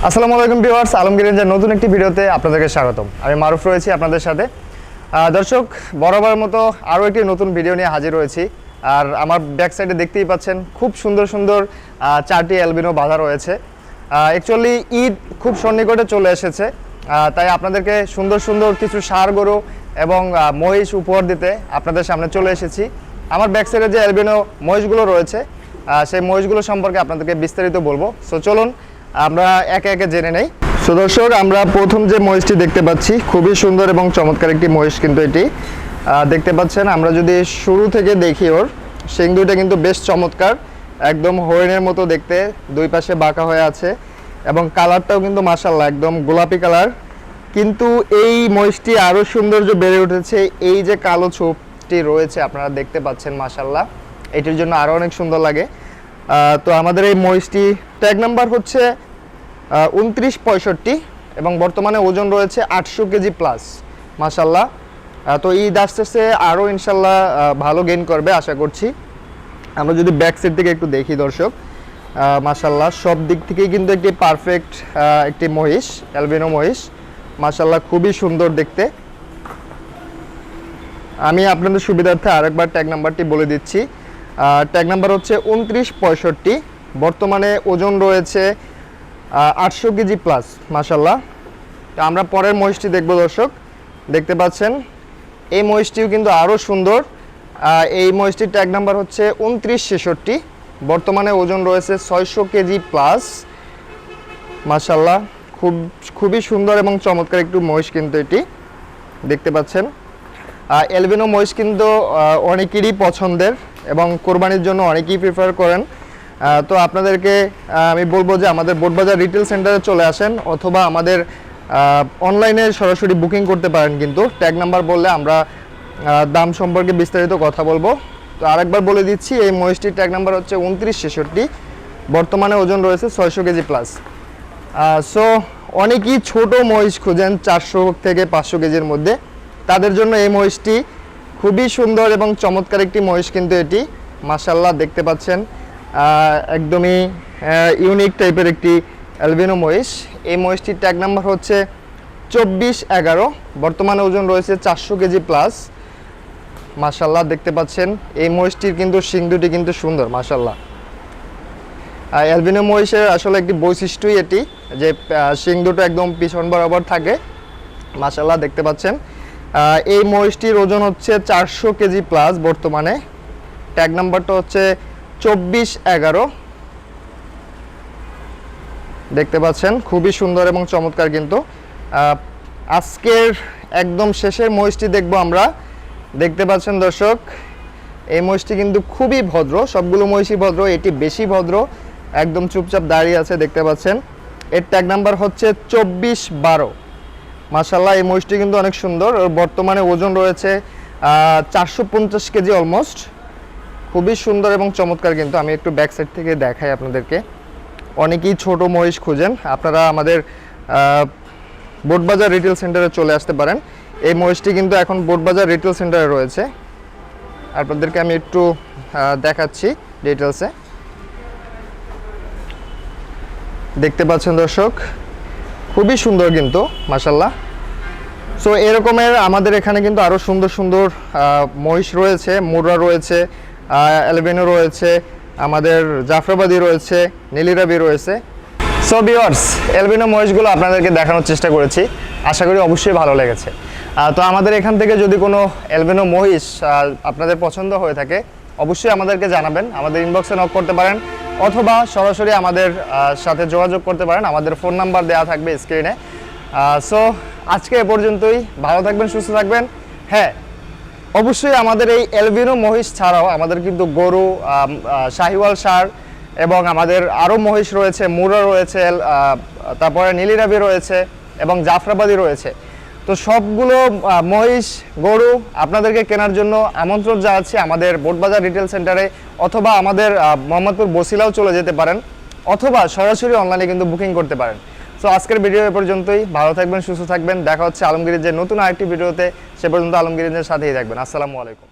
আসসালামু আলাইকুম ভিউয়ার্স, আলমগীর রেঞ্জের নতুন একটি ভিডিওতে আপনাদেরকে স্বাগতম। আমি মারুফ রয়েছি আপনাদের সাথে। দর্শক, বরাবর মতো আরও একটি নতুন ভিডিও নিয়ে হাজির হয়েছি। আর আমার ব্যাক সাইডে দেখতেই পাচ্ছেন খুব সুন্দর সুন্দর 4টি অ্যালবিনো বাঁধা রয়েছে। অ্যাকচুয়ালি ঈদ খুব সন্নিকটে চলে এসেছে, তাই আপনাদেরকে সুন্দর সুন্দর কিছু ষাঁড় গরু এবং মহিষ উপহার দিতে আপনাদের সামনে চলে এসেছি। আমার ব্যাক সাইডে যে অ্যালবিনো মহিষগুলো রয়েছে সেই মহিষগুলো সম্পর্কে আপনাদেরকে বিস্তারিত বলবো। সো চলুন আমরা একে একে জেনে নেই। সো দর্শক, আমরা প্রথম যে মহিষটি দেখতে পাচ্ছি খুবই সুন্দর এবং চমৎকার একটি মহিষ কিন্তু এটি দেখতে পাচ্ছেন। আমরা যদি শুরু থেকে দেখি, ওর শিং দুইটা কিন্তু বেশ চমৎকার, একদম হরিণের মতো দেখতে, দুই পাশে বাঁকা হয়ে আছে এবং কালারটাও কিন্তু মাশাআল্লাহ একদম গোলাপি কালার। কিন্তু এই মহিষটি আরও সৌন্দর্য বেড়ে উঠেছে, এই যে কালো ছোপটি রয়েছে আপনারা দেখতে পাচ্ছেন, মাশাআল্লাহ এটির জন্য আরও অনেক সুন্দর লাগে। তো আমাদের এই মহিষটি ট্যাগ নাম্বার হচ্ছে 2965 এবং বর্তমানে ওজন রয়েছে 800 কেজি প্লাস, মাশাআল্লাহ। তো ঈদ আসতেছে, আরও ইনশাল্লাহ ভালো গেইন করবে আশা করছি। আমরা যদি ব্যাক সাইড থেকে একটু দেখি দর্শক, মাশাআল্লাহ সব দিক থেকেই কিন্তু একটি পারফেক্ট একটি মহিষ, অ্যালবিনো মহিষ, মাশাআল্লাহ খুবই সুন্দর দেখতে। আমি আপনাদের সুবিধার্থে আরেকবার ট্যাগ নাম্বারটি বলে দিচ্ছি। ট্যাগ নাম্বার হচ্ছে 2965, বর্তমানে ওজন রয়েছে 800 কেজি প্লাস, মাশাআল্লাহ। তো আমরা পরের মহিষটি দেখব দর্শক, দেখতে পাচ্ছেন এই মহিষটিও কিন্তু আরও সুন্দর। এই মহিষটির ট্যাগ নাম্বার হচ্ছে 2966, বর্তমানে ওজন রয়েছে 600 কেজি প্লাস, মাশাআল্লাহ খুবই সুন্দর এবং চমৎকার একটু মহিষ কিন্তু এটি দেখতে পাচ্ছেন। অ্যালবিনো মহিষ কিন্তু অনেকেরই পছন্দের এবং কোরবানির জন্য অনেকেই প্রিফার করেন। তো আপনাদেরকে আমি বলবো যে আমাদের বোটবাজার রিটেল সেন্টারে চলে আসেন অথবা আমাদের অনলাইনে সরাসরি বুকিং করতে পারেন। কিন্তু ট্যাগ নাম্বার বললে আমরা দাম সম্পর্কে বিস্তারিত কথা বলবো। তো আরেকবার বলে দিচ্ছি, এই মহিষটির ট্যাগ নাম্বার হচ্ছে 2966, বর্তমানে ওজন রয়েছে 600 কেজি প্লাস। সো অনেকেই ছোট মহিষ খুঁজেন 400 থেকে 500 কেজির মধ্যে, তাদের জন্য এই মহিষটি খুবই সুন্দর এবং চমৎকার একটি মহিষ কিন্তু এটি, মাশাআল্লাহ দেখতে পাচ্ছেন একদমই ইউনিক টাইপের একটি অ্যালবিনো মহিষ। এই মহিষটির ট্যাগ নাম্বার হচ্ছে 2411, বর্তমানে ওজন রয়েছে 400 কেজি প্লাস, মাশাআল্লাহ দেখতে পাচ্ছেন। এই মহিষটির কিন্তু শিং দুটি কিন্তু সুন্দর, মাশাআল্লাহ। অ্যালবিনো মহিষের আসলে একটি বৈশিষ্ট্যই এটি যে শিং দুটো একদম পিছন বরাবর থাকে, মাশাআল্লাহ দেখতে পাচ্ছেন। এই মহিষটির ওজন হচ্ছে 400 কেজি প্লাস, বর্তমানে ট্যাগ নাম্বারটা হচ্ছে 2411, দেখতে পাচ্ছেন খুবই সুন্দর এবং চমৎকার। কিন্তু আজকের একদম শেষের মহিষটি দেখব আমরা, দেখতে পাচ্ছেন দর্শক এই মহিষটি কিন্তু খুবই ভদ্র, সবগুলো মহিষই ভদ্র, এটি বেশি ভদ্র, একদম চুপচাপ দাঁড়িয়ে আছে দেখতে পাচ্ছেন। এর ট্যাগ নাম্বার হচ্ছে 2412, মাশাআল্লাহ এই মহিষটি কিন্তু অনেক সুন্দর। ওর বর্তমানে ওজন রয়েছে 450 কেজি অলমোস্ট, খুবই সুন্দর এবং চমৎকার। কিন্তু আমি একটু ব্যাক সাইড থেকে দেখাই আপনাদেরকে। অনেকেই ছোট মহিষ খুঁজেন, আপনারা আমাদের বোটবাজার রিটেল সেন্টারে চলে আসতে পারেন। এই মহিষটি কিন্তু এখন বোটবাজার রিটেল সেন্টারে রয়েছে, আপনাদেরকে আমি একটু দেখাচ্ছি ডিটেলসে। দেখতে পাচ্ছেন দর্শক খুবই সুন্দর কিন্তু, মাশাআল্লাহ। সো এরকমের আমাদের এখানে কিন্তু আরও সুন্দর সুন্দর মহিষ রয়েছে, মুররা রয়েছে, অ্যালবিনো রয়েছে, আমাদের জাফরাবাদী রয়েছে, নীলিরাবি রয়েছে। সো ভিউয়ার্স, অ্যালবিনো মহিষগুলো আপনাদেরকে দেখানোর চেষ্টা করেছি, আশা করি অবশ্যই ভালো লেগেছে। তো আমাদের এখান থেকে যদি কোনো অ্যালবিনো মহিষ আপনাদের পছন্দ হয়ে থাকে অবশ্যই আমাদেরকে জানাবেন, আমাদের ইনবক্সে নক করতে পারেন অথবা সরাসরি আমাদের সাথে যোগাযোগ করতে পারেন, আমাদের ফোন নাম্বার দেওয়া থাকবে স্ক্রিনে। সো আজকে এ পর্যন্তই, ভালো থাকবেন, সুস্থ থাকবেন। হ্যাঁ, অবশ্যই আমাদের এই অ্যালবিনো মহিষ ছাড়াও আমাদের কিন্তু গরু, শাহিওয়াল ষাঁড় এবং আমাদের আরও মহিষ রয়েছে, মুররা রয়েছে, তারপরে নীলিরাবি রয়েছে এবং জাফরাবাদী রয়েছে। তো সবগুলো মহিষ গরু আপনাদেরকে কেনার জন্য আমন্ত্রণ জানাচ্ছি আমাদের বোটবাজার রিটেল সেন্টারে, অথবা আমাদের মোহাম্মদপুর বসিলাও চলে যেতে পারেন, অথবা সরাসরি অনলাইনে কিন্তু বুকিং করতে পারেন। সো আজকের ভিডিও এ পর্যন্তই, ভালো থাকবেন, সুস্থ থাকবেন। দেখা হচ্ছে আলমগীরের যে নতুন আরেকটি ভিডিওতে, সে পর্যন্ত আলমগীরের সাথেই থাকবেন। আসসালামু আলাইকুম।